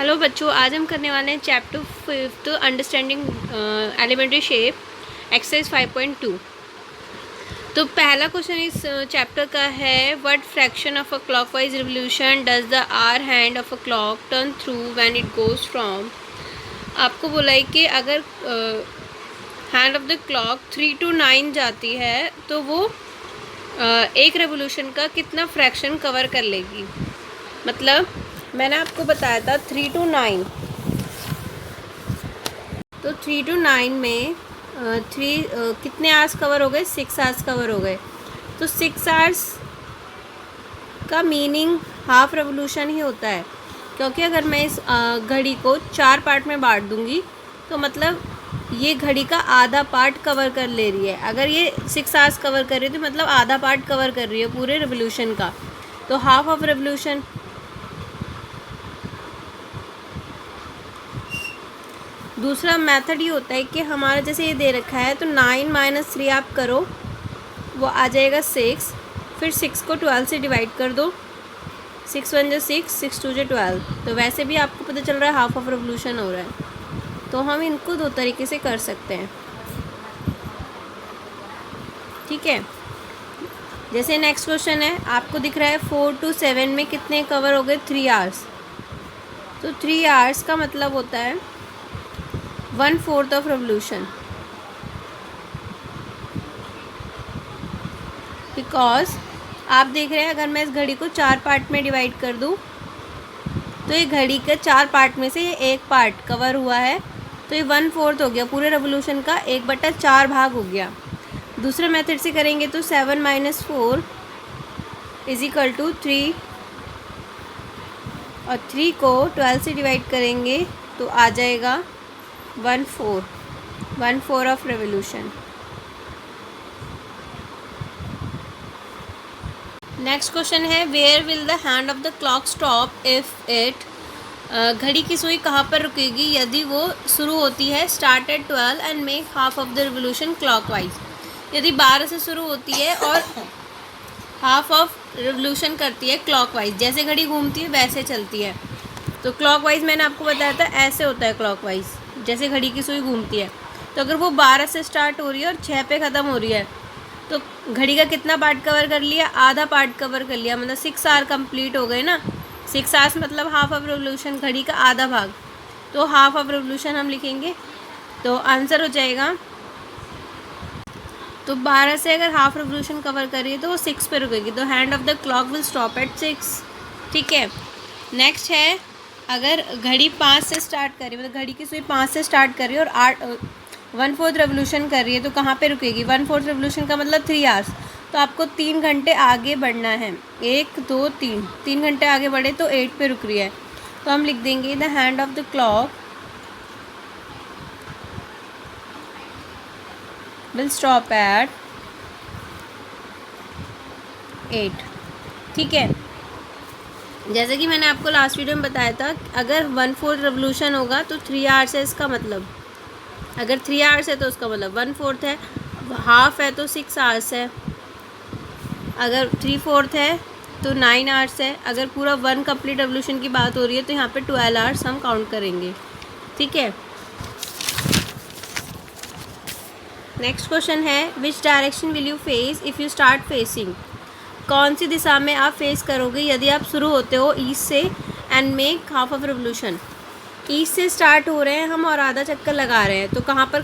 Hello बच्चों, आज हम करने वाले हैं chapter 5 understanding elementary shape exercise 5.2। तो पहला क्वेश्चन इस चैप्टर का है what fraction of a clockwise revolution does the are hand of a clock turn through when it goes from. आपको बोला है कि अगर hand of the clock 3 to 9 जाती है तो वो एक रेवोल्यूशन का कितना फ्रैक्शन कवर कर लेगी। मतलब मैंने आपको बताया था 3 to 9, तो 3 to 9 में कितने आवर्स कवर हो गए? 6 आवर्स कवर हो गए। तो 6 आवर्स का मीनिंग हाफ रेवोल्यूशन ही होता है, क्योंकि अगर मैं इस घड़ी को 4 पार्ट में बांट दूंगी तो मतलब ये घड़ी का आधा पार्ट कवर कर ले रही है। अगर ये 6 आवर्स कवर कर रही है तो मतलब आधा पार्ट कवर कर रही है पूरे रेवोल्यूशन का, तो हाफ ऑफ रेवोल्यूशन। दूसरा मेथड ये होता है कि हमारा जैसे ये दे रखा है तो 9 - 3 आप करो, वो आ जाएगा 6। फिर 6 को 12 से डिवाइड कर दो, 6 1 = 6, 6 2 = 12। तो वैसे भी आपको पता चल रहा है हाफ ऑफ रेवोल्यूशन हो रहा है। तो हम इनको दो तरीके से कर सकते हैं, ठीक है। जैसे नेक्स्ट क्वेश्चन है, आपको दिख रहा है 4 to 7 में कितने कवर हो गए? 3 आवर्स। तो 3 आवर्स का मतलब होता है 1/4 ऑफ रेवोल्यूशन, बिकॉज आप देख रहे हैं अगर मैं इस घड़ी को 4 पार्ट में डिवाइड कर दूं तो ये घड़ी के 4 पार्ट में से ये एक पार्ट कवर हुआ है, तो ये 1/4 हो गया, पूरे रेवोल्यूशन का 1/4 भाग हो गया। दूसरे मेथड से करेंगे तो 7 - 4 = 3, और 3 को 12 से डिवाइड करेंगे तो आ जाएगा 1/4 ऑफ रेवोल्यूशन। नेक्स्ट क्वेश्चन है where will the hand of the clock stop if it. घड़ी की सुई कहाँ पर रुकेगी यदि वो शुरू होती है start at 12 and make half of the revolution clockwise. यदि 12 से शुरू होती है और हाफ ऑफ रेवोल्यूशन करती है क्लॉकवाइज, जैसे घड़ी घूमती है वैसे चलती है। तो क्लॉकवाइज मैंने आपको बताया था ऐसे होता है क्लॉकवाइज, जैसे घड़ी की सुई घूमती है। तो अगर वो 12 से स्टार्ट हो रही है और 6 पे ख़त्म हो रही है तो घड़ी का कितना पार्ट कवर कर लिया? आधा पार्ट कवर कर लिया, मतलब 6 आवर कंप्लीट हो गए ना। 6 आवर्स मतलब हाफ ऑफ रेवोल्यूशन, घड़ी का आधा भाग। तो हाफ ऑफ रेवोल्यूशन हम लिखेंगे, तो आंसर हो जाएगा। तो 12 से अगर हाफ रेवोल्यूशन कवर करिए तो वो 6 पे रुकेगी, तो hand of the clock will stop at 6, ठीक है। नेक्स्ट है अगर घड़ी 5 से स्टार्ट करी, मतलब घड़ी की सुई 5 से स्टार्ट करी और 1/4 रेवोल्यूशन कर रही है तो कहाँ पे रुकेगी? 1/4 रेवोल्यूशन का मतलब 3 आवर्स, तो आपको 3 घंटे आगे बढ़ना है। 1 2 3 घंटे आगे बढ़े तो 8 पे रुक रही है, तो हम लिख देंगे the hand of the clock will stop at 8, ठीक है। जैसे कि मैंने आपको लास्ट वीडियो में बताया था, अगर 1/4 रेवोल्यूशन होगा तो 3 आवर्स है, इसका मतलब अगर 3 आवर्स है तो उसका मतलब 1/4 है, हाफ है तो 6 आवर्स है, अगर 3/4 है तो 9 आवर्स है, अगर पूरा 1 कंप्लीट रेवोल्यूशन की बात हो रही है तो यहाँ पे 12 आवर्स हम काउंट करेंगे, ठीक है। नेक्स्ट क्वेश्चन है which direction will you face if you start facing. कौन सी दिशा में आप फेस करोगे यदि आप शुरू होते हो ईस्ट से and make half of revolution. East से स्टार्ट हो रहे हैं हम और आधा चक्कर लगा रहे हैं, तो कहाँ पर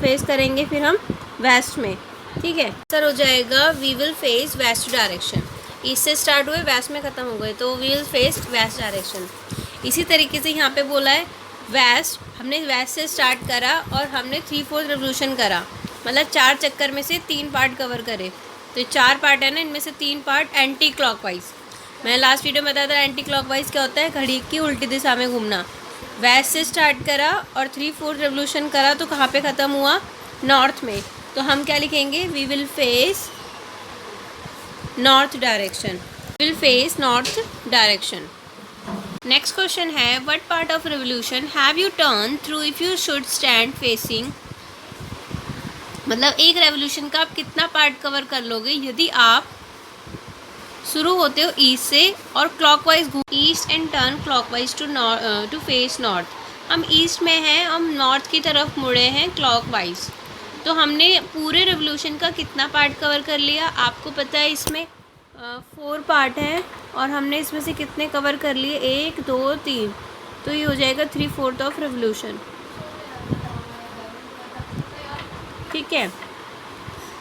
फेस करेंगे? फिर हम वेस्ट में, ठीक है। आंसर हो जाएगा we will face west direction. East से स्टार्ट हुए वेस्ट में ख़त्म हो गए तो we will face west direction. इसी तरीके से यहाँ पे बोला है वेस्ट, हमने वेस्ट से स्टार्ट करा और हमने 3/4 रेवोल्यूशन करा, मतलब 4 चक्कर में से 3 पार्ट कवर करे। तो 4 पार्ट है ना, इनमें से 3 पार्ट एंटी क्लॉकवाइज। मैंने लास्ट वीडियो में बताया था एंटी क्लॉकवाइज क्या होता है, घड़ी की उल्टी दिशा में घूमना। वेस्ट से स्टार्ट करा और 3/4 रेवोल्यूशन करा तो कहाँ पे ख़त्म हुआ? नॉर्थ में। तो हम क्या लिखेंगे? We will face north direction, will face north direction. Next question है what part of revolution have you turn through if you should stand facing. मतलब एक रेवोल्यूशन का आप कितना पार्ट कवर कर लोगे यदि आप शुरू होते हो ईस्ट से और clockwise east and turn clockwise to face north. हम ईस्ट में हैं, हम नॉर्थ की तरफ मुड़े हैं क्लॉकवाइज। तो हमने पूरे रिवोल्यूशन का कितना पार्ट कवर कर लिया? आपको पता है इसमें 4 पार्ट हैं और हमने इसमें से कितने कवर कर लिए? 1 2 3। तो ये हो जाएगा 3/4 ऑफ रिवोल्यूशन। ठीक है।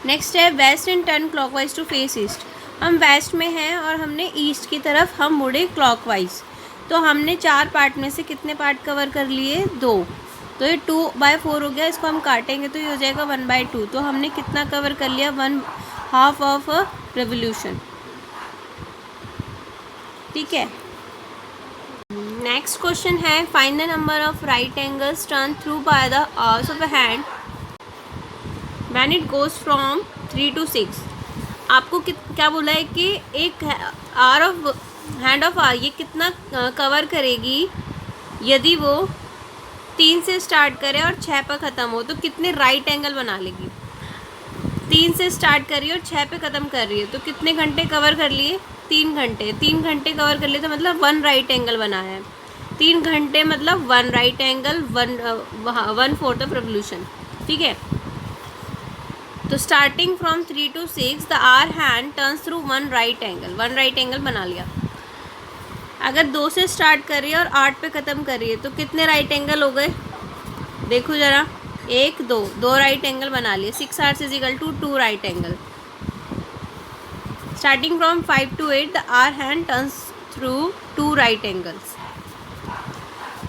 नेक्स्ट है west and turn clockwise to face east. हम वेस्ट में हैं और हमने ईस्ट की तरफ हम मुड़े क्लॉकवाइज। तो हमने 4 पार्ट में से कितने पार्ट कवर कर लिए? 2। तो ये 2/4 हो गया, इसको हम काटेंगे तो ये हो जाएगा 1/2। तो हमने कितना कवर कर लिया? 1/2 ऑफ रिवोल्यूशन। ठीक है। नेक्स्ट क्वेश्चन है find the number of right angles turn through by the hours of a hand when it goes from 3 to 6। आपको क्या बोला है कि एक hour of hand of hour ये कितना कवर करेगी यदि वो 3 से स्टार्ट करे और 6 पर ख़त्म हो, तो कितने राइट एंगल बना लेगी? 3 से स्टार्ट कर रही है और 6 पे ख़त्म कर रही है, तो कितने घंटे कवर कर लिए? 3 घंटे। 3 घंटे कवर कर लिए तो मतलब 1 राइट एंगल बनाया है। 3 घंटे मतलब 1 राइट एंगल, 1/4 ऑफ रिवोल्यूशन। ठीक है। तो starting from 3 to 6 the are hand turns through 1 right angle. 1 right angle बना लिया। अगर 2 से स्टार्ट कर रही है और 8 पे ख़त्म कर रही है तो कितने राइट एंगल हो गए? देखो ज़रा, 1 2 राइट एंगल बना लिए। 6 hours = 2 right angle. Starting from 5 to 8 the are hand turns through 2 right angles.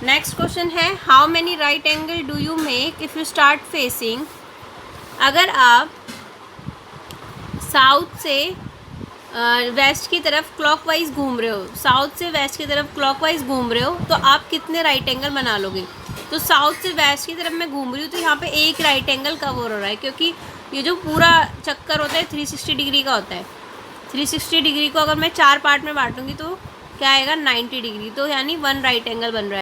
Next question है how many right angle do you make if you start facing. अगर आप साउथ से वेस्ट की तरफ क्लॉकवाइज घूम रहे हो, साउथ से वेस्ट की तरफ क्लॉकवाइज घूम रहे हो, तो आप कितने राइट एंगल बना लोगे? तो साउथ से वेस्ट की तरफ मैं घूम रही हूँ तो यहाँ पे 1 राइट एंगल कवर हो रहा है, क्योंकि ये जो पूरा चक्कर होता है 360 डिग्री का होता है। 360 डिग्री को अगर मैं 4 पार्ट में बांटूंगी तो क्या आएगा? 90 डिग्री। तो यानी 1 राइट एंगल बन रहा है।